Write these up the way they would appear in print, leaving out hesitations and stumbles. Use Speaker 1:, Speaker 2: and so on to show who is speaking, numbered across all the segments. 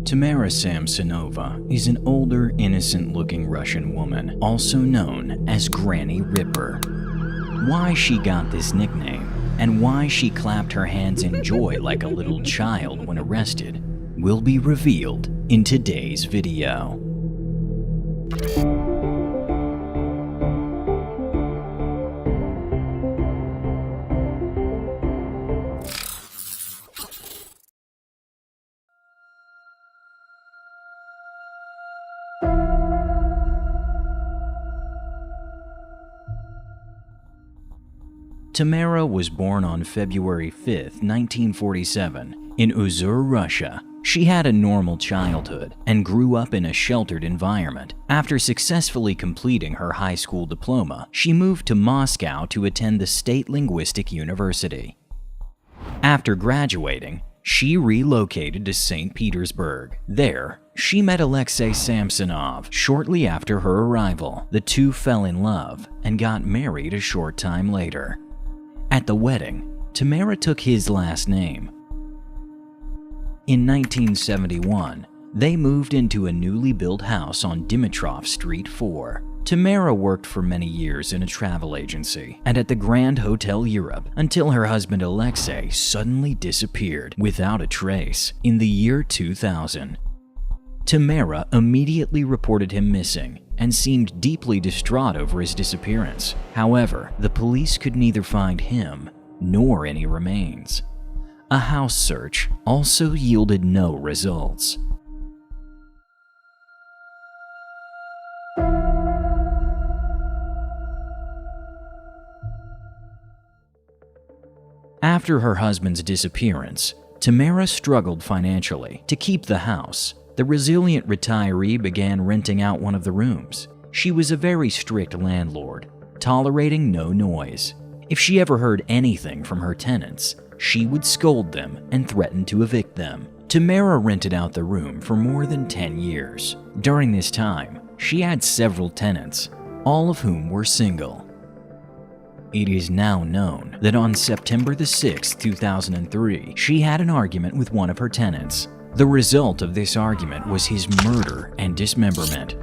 Speaker 1: Tamara Samsonova is an older, innocent-looking Russian woman, also known as Granny Ripper. Why she got this nickname, and why she clapped her hands in joy like a little child when arrested, will be revealed in today's video. Tamara was born on February 5, 1947, in Uzur, Russia. She had a normal childhood and grew up in a sheltered environment. After successfully completing her high school diploma, she moved to Moscow to attend the State Linguistic University. After graduating, she relocated to St. Petersburg. There, she met Alexei Samsonov shortly after her arrival. The two fell in love and got married a short time later. At the wedding, Tamara took his last name. In 1971, they moved into a newly built house on Dimitrov Street 4. Tamara worked for many years in a travel agency and at the Grand Hotel Europe until her husband Alexei suddenly disappeared without a trace in the year 2000. Tamara immediately reported him missing and seemed deeply distraught over his disappearance. However, the police could neither find him nor any remains. A house search also yielded no results. After her husband's disappearance, Tamara struggled financially to keep the house. The resilient retiree began renting out one of the rooms. She was a very strict landlord, tolerating no noise. If she ever heard anything from her tenants, she would scold them and threaten to evict them. Tamara rented out the room for more than 10 years. During this time, she had several tenants, all of whom were single. It is now known that on September 6, 2003, she had an argument with one of her tenants. The result of this argument was his murder and dismemberment.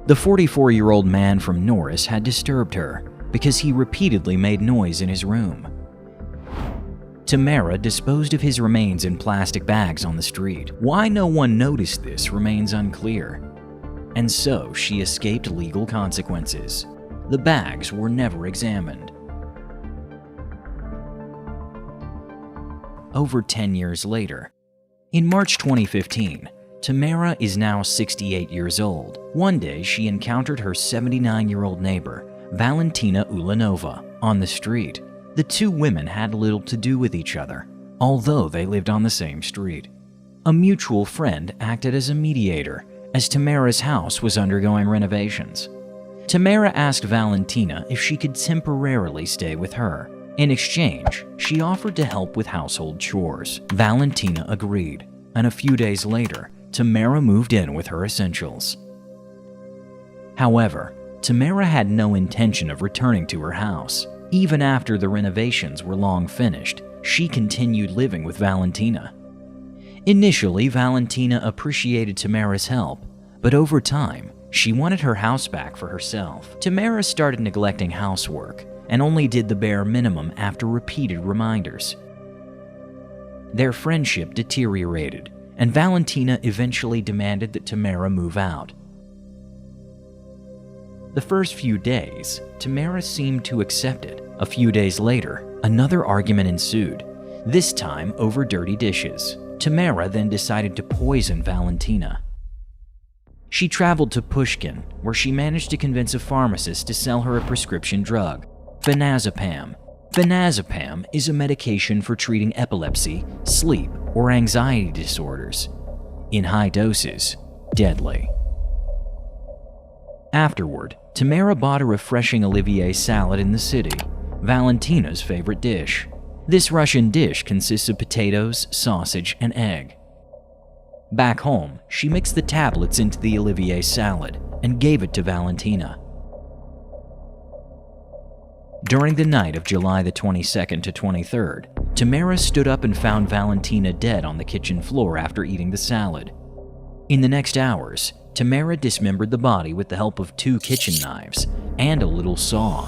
Speaker 1: The 44-year-old man from Norris had disturbed her because he repeatedly made noise in his room. Tamara disposed of his remains in plastic bags on the street. Why no one noticed this remains unclear, and so she escaped legal consequences. The bags were never examined. Over 10 years later, in March 2015, Tamara is now 68 years old. One day, she encountered her 79-year-old neighbor, Valentina Ulanova, on the street. The two women had little to do with each other, although they lived on the same street. A mutual friend acted as a mediator, as Tamara's house was undergoing renovations. Tamara asked Valentina if she could temporarily stay with her. In exchange, she offered to help with household chores. Valentina agreed, and a few days later, Tamara moved in with her essentials. However, Tamara had no intention of returning to her house. Even after the renovations were long finished, she continued living with Valentina. Initially, Valentina appreciated Tamara's help, but over time, she wanted her house back for herself. Tamara started neglecting housework and only did the bare minimum after repeated reminders. Their friendship deteriorated, and Valentina eventually demanded that Tamara move out. The first few days, Tamara seemed to accept it. A few days later, another argument ensued, this time over dirty dishes. Tamara then decided to poison Valentina. She traveled to Pushkin, where she managed to convince a pharmacist to sell her a prescription drug, phenazepam. Phenazepam is a medication for treating epilepsy, sleep, or anxiety disorders. In high doses, deadly. Afterward, Tamara bought a refreshing Olivier salad in the city, Valentina's favorite dish. This Russian dish consists of potatoes, sausage, and egg. Back home, she mixed the tablets into the Olivier salad and gave it to Valentina. During the night of July the 22nd to 23rd, Tamara stood up and found Valentina dead on the kitchen floor after eating the salad. In the next hours, Tamara dismembered the body with the help of 2 kitchen knives and a little saw.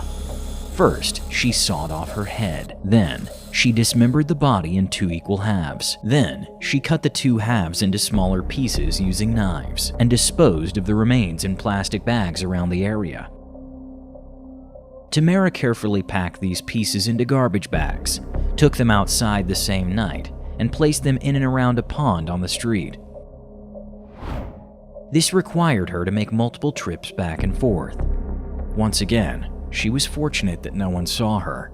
Speaker 1: First, she sawed off her head. Then, she dismembered the body in 2 equal halves. Then, she cut the 2 halves into smaller pieces using knives and disposed of the remains in plastic bags around the area. Tamara carefully packed these pieces into garbage bags, took them outside the same night, and placed them in and around a pond on the street. This required her to make multiple trips back and forth. Once again, she was fortunate that no one saw her.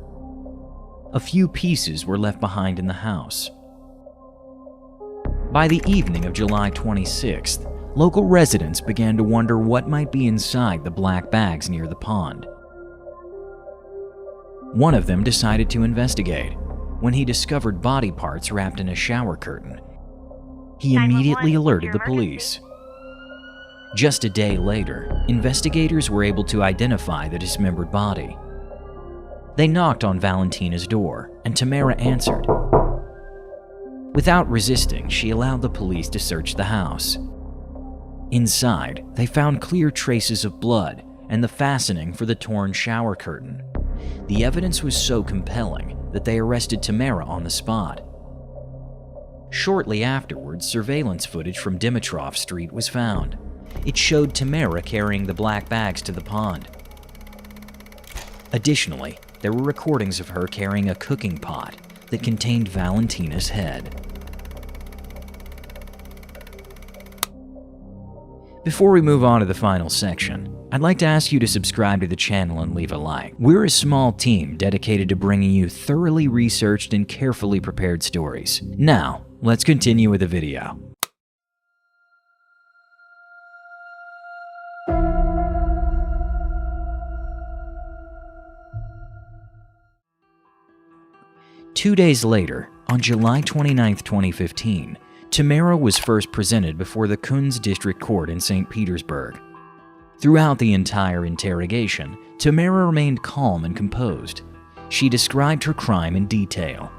Speaker 1: A few pieces were left behind in the house. By the evening of July 26th, local residents began to wonder what might be inside the black bags near the pond. One of them decided to investigate. When he discovered body parts wrapped in a shower curtain, he immediately alerted the police. Just a day later, investigators were able to identify the dismembered body. They knocked on Valentina's door, and Tamara answered. Without resisting, she allowed the police to search the house. Inside, they found clear traces of blood and the fastening for the torn shower curtain. The evidence was so compelling that they arrested Tamara on the spot. Shortly afterwards, surveillance footage from Dimitrov Street was found. It showed Tamara carrying the black bags to the pond. Additionally, there were recordings of her carrying a cooking pot that contained Valentina's head. Before we move on to the final section, I'd like to ask you to subscribe to the channel and leave a like. We're a small team dedicated to bringing you thoroughly researched and carefully prepared stories. Now, let's continue with the video. Two days later, on July 29, 2015, Tamara was first presented before the Kunz District Court in St. Petersburg. Throughout the entire interrogation, Tamara remained calm and composed. She described her crime in detail.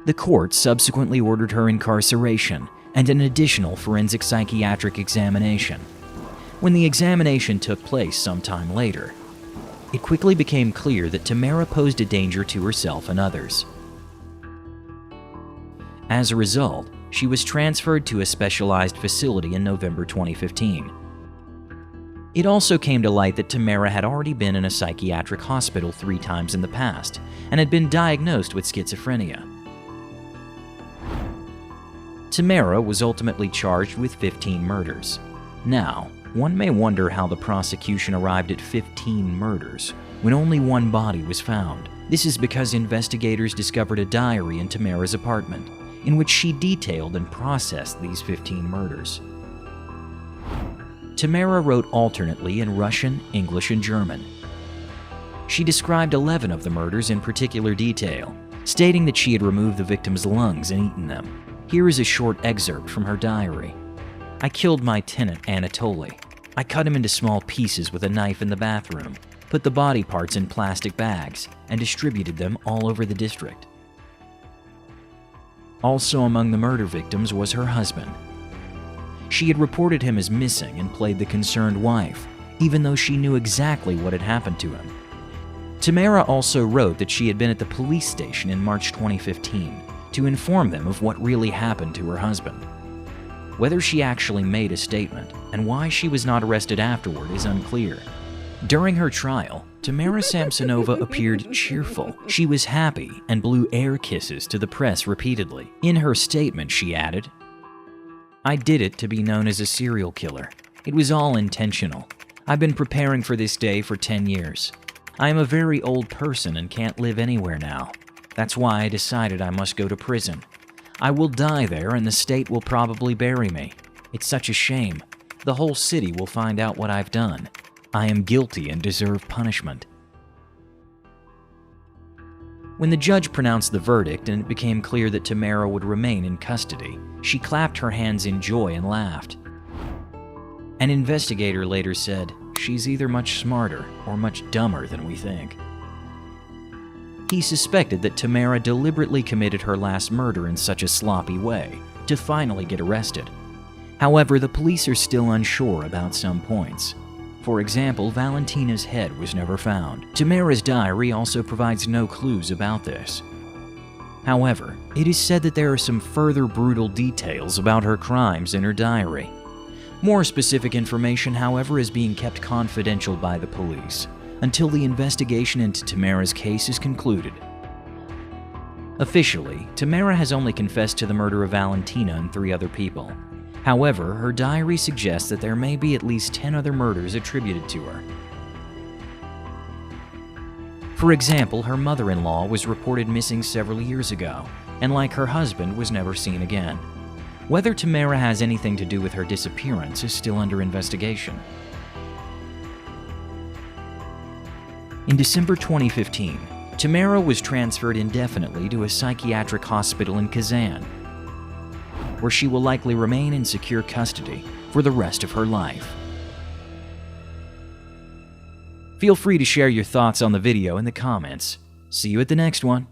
Speaker 1: The court subsequently ordered her incarceration and an additional forensic psychiatric examination. When the examination took place sometime later, it quickly became clear that Tamara posed a danger to herself and others. As a result, she was transferred to a specialized facility in November 2015. It also came to light that Tamara had already been in a psychiatric hospital 3 times in the past and had been diagnosed with schizophrenia. Tamara was ultimately charged with 15 murders. Now, one may wonder how the prosecution arrived at 15 murders when only 1 body was found. This is because investigators discovered a diary in Tamara's apartment, in which she detailed and processed these 15 murders. Tamara wrote alternately in Russian, English, and German. She described 11 of the murders in particular detail, stating that she had removed the victim's lungs and eaten them. Here is a short excerpt from her diary. I killed my tenant, Anatoly. I cut him into small pieces with a knife in the bathroom, put the body parts in plastic bags, and distributed them all over the district. Also among the murder victims was her husband. She had reported him as missing and played the concerned wife, even though she knew exactly what had happened to him. Tamara also wrote that she had been at the police station in March 2015 to inform them of what really happened to her husband. Whether she actually made a statement and why she was not arrested afterward is unclear. During her trial, Tamara Samsonova appeared cheerful. She was happy and blew air kisses to the press repeatedly. In her statement, she added, I did it to be known as a serial killer. It was all intentional. I've been preparing for this day for 10 years. I am a very old person and can't live anywhere now. That's why I decided I must go to prison. I will die there and the state will probably bury me. It's such a shame. The whole city will find out what I've done. I am guilty and deserve punishment. When the judge pronounced the verdict and it became clear that Tamara would remain in custody, she clapped her hands in joy and laughed. An investigator later said, she's either much smarter or much dumber than we think. He suspected that Tamara deliberately committed her last murder in such a sloppy way to finally get arrested. However, the police are still unsure about some points. For example, Valentina's head was never found. Tamara's diary also provides no clues about this. However, it is said that there are some further brutal details about her crimes in her diary. More specific information, however, is being kept confidential by the police until the investigation into Tamara's case is concluded. Officially, Tamara has only confessed to the murder of Valentina and 3 other people. However, her diary suggests that there may be at least 10 other murders attributed to her. For example, her mother-in-law was reported missing several years ago, and like her husband, was never seen again. Whether Tamara has anything to do with her disappearance is still under investigation. In December 2015, Tamara was transferred indefinitely to a psychiatric hospital in Kazan, where she will likely remain in secure custody for the rest of her life. Feel free to share your thoughts on the video in the comments. See you at the next one.